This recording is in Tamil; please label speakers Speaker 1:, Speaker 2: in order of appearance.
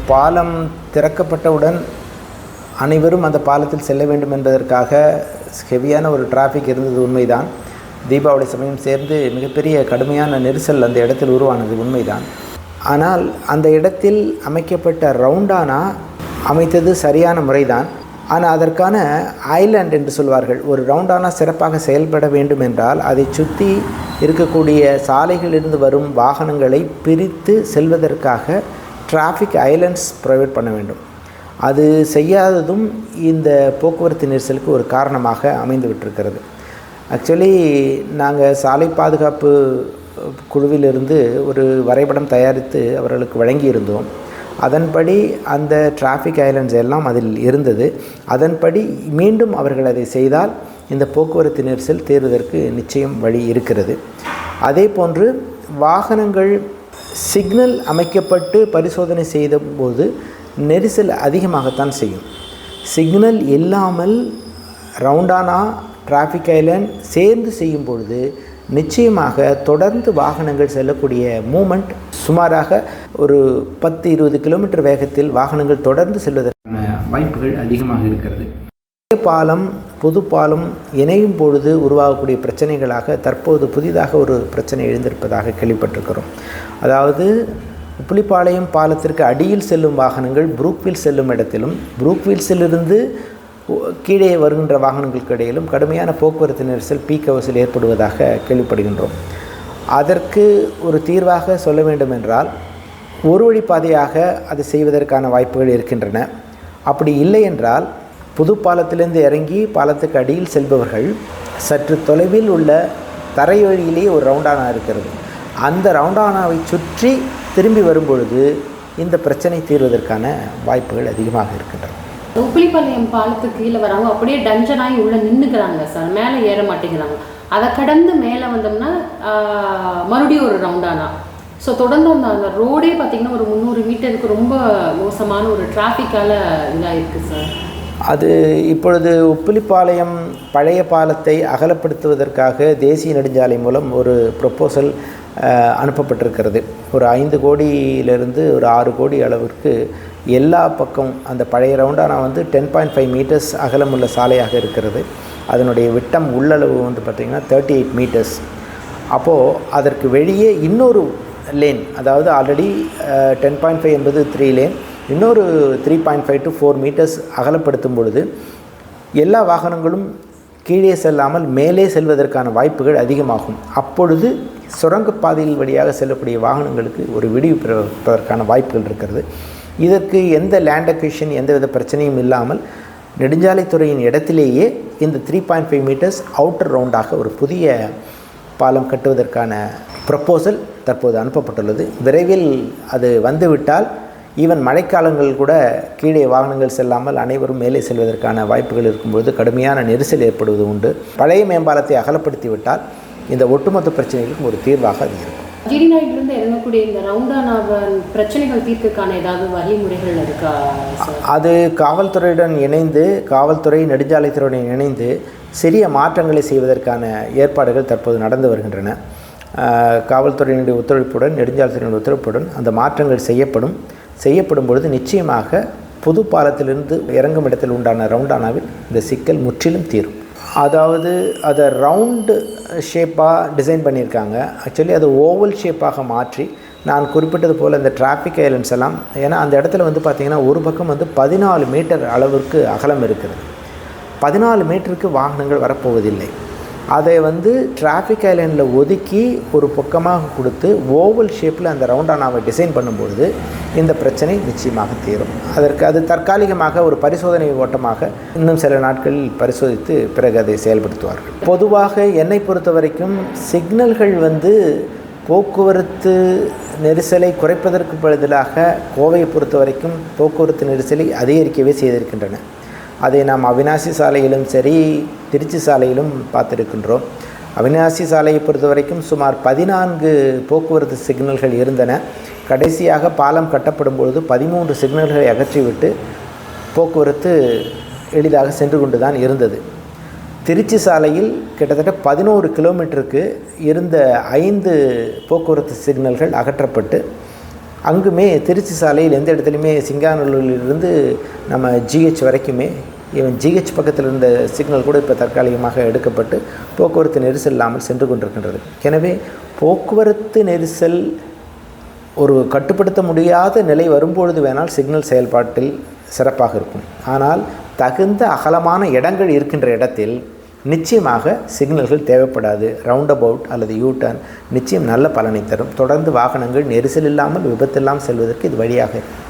Speaker 1: பாலம் திறக்கப்பட்டவுடன் அனைவரும் அந்த பாலத்தில் செல்ல வேண்டும் என்பதற்காக ஹெவியான ஒரு டிராஃபிக் இருந்தது உண்மைதான். தீபாவளி சமயம் சேர்ந்து மிகப்பெரிய கடுமையான நெரிசல் அந்த இடத்தில் உருவானது உண்மைதான். ஆனால் அந்த இடத்தில் அமைக்கப்பட்ட ரவுண்டானா அமைத்தது சரியான முறைதான். ஆனால் அதற்கான ஐலாண்ட் என்று சொல்வார்கள். ஒரு ரவுண்டானா சிறப்பாக செயல்பட வேண்டும் என்றால் அதை சுற்றி இருக்கக்கூடிய சாலைகளிலிருந்து வரும் வாகனங்களை பிரித்து செல்வதற்காக டிராஃபிக் ஐலண்ட்ஸ் ப்ரொவைட் பண்ண வேண்டும். அது செய்யாததும் இந்த போக்குவரத்து நெரிசலுக்கு ஒரு காரணமாக அமைந்து விட்டிருக்கிறது. ஆக்சுவலி நாங்கள் சாலை பாதுகாப்பு குழுவிலிருந்து ஒரு வரைபடம் தயாரித்து அவர்களுக்கு வழங்கியிருந்தோம். அதன்படி அந்த டிராஃபிக் ஐலண்ட்ஸ் எல்லாம் அதில் இருந்தது. அதன்படி மீண்டும் அவர்கள் அதை செய்தால் இந்த போக்குவரத்து நெரிசல் தீர்வதற்கு நிச்சயம் வழி இருக்கிறது. அதே போன்று வாகனங்கள் சிக்னல் அமைக்கப்பட்டு பரிசோதனை செய்தபோது நெரிசல் அதிகமாகத்தான் செய்யும். சிக்னல் இல்லாமல் ரவுண்டானா டிராஃபிக் ஐலண்ட் சேர்ந்து செய்யும் பொழுது நிச்சயமாக தொடர்ந்து வாகனங்கள் செல்லக்கூடிய மூமெண்ட் சுமாராக ஒரு 10-20 கிலோமீட்டர் வேகத்தில் வாகனங்கள் தொடர்ந்து செல்வதற்கான வாய்ப்புகள் அதிகமாக இருக்கிறது. பாலம் புது பாலம் இணையும் பொழுது உருவாகக்கூடிய பிரச்சனைகளாக தற்போது புதிதாக ஒரு பிரச்சனை எழுந்திருப்பதாக கேள்விப்பட்டிருக்கிறோம். அதாவது உப்பிலிப்பாளையம் பாலத்திற்கு அடியில் செல்லும் வாகனங்கள் புரூக்வீல் செல்லும் இடத்திலும் புரூக்வீல்ஸிலிருந்து கீழே வருகின்ற வாகனங்களுக்கு இடையிலும் கடுமையான போக்குவரத்து நெரிசல் பீக் ஹவர்ஸில் ஏற்படுவதாக கேள்விப்படுகின்றோம். அதற்கு ஒரு தீர்வாக சொல்ல வேண்டும் என்றால் ஒரு வழி பாதையாக அதை செய்வதற்கான வாய்ப்புகள் இருக்கின்றன. அப்படி இல்லை என்றால் புது பாலத்திலிருந்து இறங்கி பாலத்துக்கு அடியில் செல்பவர்கள் சற்று தொலைவில் உள்ள தரை வழியிலேயே ஒரு ரவுண்டானா இருக்கிறது. அந்த ரவுண்டானாவை சுற்றி திரும்பி வரும்பொழுது இந்த பிரச்சனை தீர்வதற்கான வாய்ப்புகள் அதிகமாக இருக்கின்றன.
Speaker 2: உப்பிலிப்பாளையம் பாலத்துக்கு கீழே வரவங்க அப்படியே டஞ்சனாகி உள்ளே நின்றுக்கிறாங்க சார், மேலே ஏற மாட்டேங்கிறாங்க. அதை கடந்து மேலே வந்தோம்னா மறுபடியும் ஒரு ரவுண்டானா. ஸோ தொடர்ந்து அந்த ரோடே பார்த்திங்கன்னா ஒரு 300 மீட்டருக்கு ரொம்ப மோசமான ஒரு டிராஃபிக்கால் இதாக இருக்குது சார்.
Speaker 1: அது இப்பொழுது உப்பிலிப்பாளையம் பழைய பாலத்தை அகலப்படுத்துவதற்காக தேசிய நெடுஞ்சாலை மூலம் ஒரு ப்ரொப்போசல் அனுப்பப்பட்டிருக்கிறது. ஒரு 5 கோடியிலிருந்து ஒரு 6 கோடி அளவிற்கு எல்லா பக்கம் அந்த பழைய ரவுண்டானா 10.5 மீட்டர்ஸ் அகலமுள்ள சாலையாக இருக்கிறது. அதனுடைய விட்டம் உள்ளளவு பார்த்திங்கன்னா 38 மீட்டர்ஸ். அப்போது அதற்கு வெளியே இன்னொரு லேன், அதாவது ஆல்ரெடி 10.5 என்பது 3 லேன், இன்னொரு 3.5 to 4 மீட்டர்ஸ் அகலப்படுத்தும் பொழுது எல்லா வாகனங்களும் கீழே செல்லாமல் மேலே செல்வதற்கான வாய்ப்புகள் அதிகமாகும். அப்பொழுது சுரங்கப்பாதையில் வழியாக செல்லக்கூடிய வாகனங்களுக்கு ஒரு விடிவு பெறுவதற்கான வாய்ப்புகள் இருக்கிறது. இதற்கு எந்த லேண்ட் அக்விஷன் எந்தவித பிரச்சனையும் இல்லாமல் நெடுஞ்சாலைத்துறையின் இடத்திலேயே இந்த 3.5 மீட்டர்ஸ் அவுட்டர் ரவுண்டாக ஒரு புதிய பாலம் கட்டுவதற்கான ப்ரப்போசல் தற்போது அனுப்பப்பட்டுள்ளது. விரைவில் அது வந்துவிட்டால் ஈவன் மழைக்காலங்கள் கூட கீழே வாகனங்கள் செல்லாமல் அனைவரும் மேலே செல்வதற்கான வாய்ப்புகள் இருக்கும்போது கடுமையான நெரிசல் ஏற்படுவது உண்டு. பழைய மேம்பாலத்தை அகலப்படுத்திவிட்டால் இந்த ஒட்டுமொத்த பிரச்சனைகளுக்கும் ஒரு தீர்வாக அது இருக்கும்.
Speaker 2: ஜிடிநாயிலிருந்து இறங்கக்கூடிய இந்த ரவுண்டானா பிரச்சனைகள் தீர்க்கக்கான ஏதாவது வழிமுறைகள் இருக்கா?
Speaker 1: அது காவல்துறையுடன் இணைந்து, காவல்துறை நெடுஞ்சாலைத்துறையுடன் இணைந்து சிறிய மாற்றங்களை செய்வதற்கான ஏற்பாடுகள் தற்போது நடந்து வருகின்றன. காவல்துறையினுடைய ஒத்துழைப்புடன் நெடுஞ்சாலைத்துறையினுடைய ஒத்துழைப்புடன் அந்த மாற்றங்கள் செய்யப்படும் பொழுது நிச்சயமாக புது பாலத்திலிருந்து இறங்கும் இடத்தில் உண்டான ரவுண்டானாவில் இந்த சிக்கல் முற்றிலும் தீரும். அதாவது அதை ரவுண்டு ஷேப்பாக டிசைன் பண்ணியிருக்காங்க. ஆக்சுவலி அது ஓவல் ஷேப்பாக மாற்றி நான் குறிப்பிட்டது போல் இந்த டிராஃபிக் ஐலண்ட்ஸ் எல்லாம், ஏன்னா அந்த இடத்துல பார்த்திங்கன்னா ஒரு பக்கம் 14 மீட்டர் அளவிற்கு அகலம் இருக்குது. 14 மீட்டருக்கு வாகனங்கள் வரப்போவதில்லை. அதை டிராஃபிக் ஐலண்டில் ஒதுக்கி ஒரு பக்கமாக கொடுத்து ஓவல் ஷேப்பில் அந்த ரவுண்டானாவை டிசைன் பண்ணும்பொழுது இந்த பிரச்சனை நிச்சயமாக தீரும். அது தற்காலிகமாக ஒரு பரிசோதனை ஓட்டமாக இன்னும் சில நாட்களில் பரிசோதித்து பிறகு அதை செயல்படுத்துவார்கள். பொதுவாக என்னை பொறுத்த வரைக்கும் சிக்னல்கள் போக்குவரத்து நெரிசலை குறைப்பதற்கு பதிலாக கோவையை பொறுத்த வரைக்கும் போக்குவரத்து நெரிசலை அதிகரிக்கவே செய்திருக்கின்றன. அதை நாம் அவிநாசி சாலையிலும் சரி திருச்சி சாலையிலும் பார்த்துருக்கின்றோம். அவிநாசி சாலையை பொறுத்த வரைக்கும் சுமார் 14 போக்குவரத்து சிக்னல்கள் இருந்தன. கடைசியாக பாலம் கட்டப்படும் பொழுது 13 சிக்னல்களை அகற்றிவிட்டு போக்குவரத்து எளிதாக சென்று கொண்டு தான் இருந்தது. திருச்சி சாலையில் கிட்டத்தட்ட 11 கிலோமீட்டருக்கு இருந்த 5 போக்குவரத்து சிக்னல்கள் அகற்றப்பட்டு அங்குமே திருச்சி சாலையில் எந்த இடத்துலையுமே சிங்காநல்லூரிலிருந்து நம்ம ஜிஹெச் வரைக்குமே, ஈவன் ஜிஹெச் பக்கத்தில் இருந்த சிக்னல் கூட இப்போ தற்காலிகமாக எடுக்கப்பட்டு போக்குவரத்து நெரிசல் இல்லாமல் சென்று கொண்டிருக்கின்றது. எனவே போக்குவரத்து நெரிசல் ஒரு கட்டுப்படுத்த முடியாத நிலை வரும்பொழுது வேணால் சிக்னல் செயல்பாட்டில் சிறப்பாக இருக்கும். ஆனால் தகுந்த அகலமான இடங்கள் இருக்கின்ற இடத்தில் நிச்சயமாக சிக்னல்கள் தேவைப்படாது. ரவுண்ட் அபவுட் அல்லது யூ டர்ன் நிச்சயம் நல்ல பலனை தரும். தொடர்ந்து வாகனங்கள் நெரிசல் இல்லாமல் விபத்து இல்லாமல் செல்வதற்கு இது வழியாக இருக்கும்.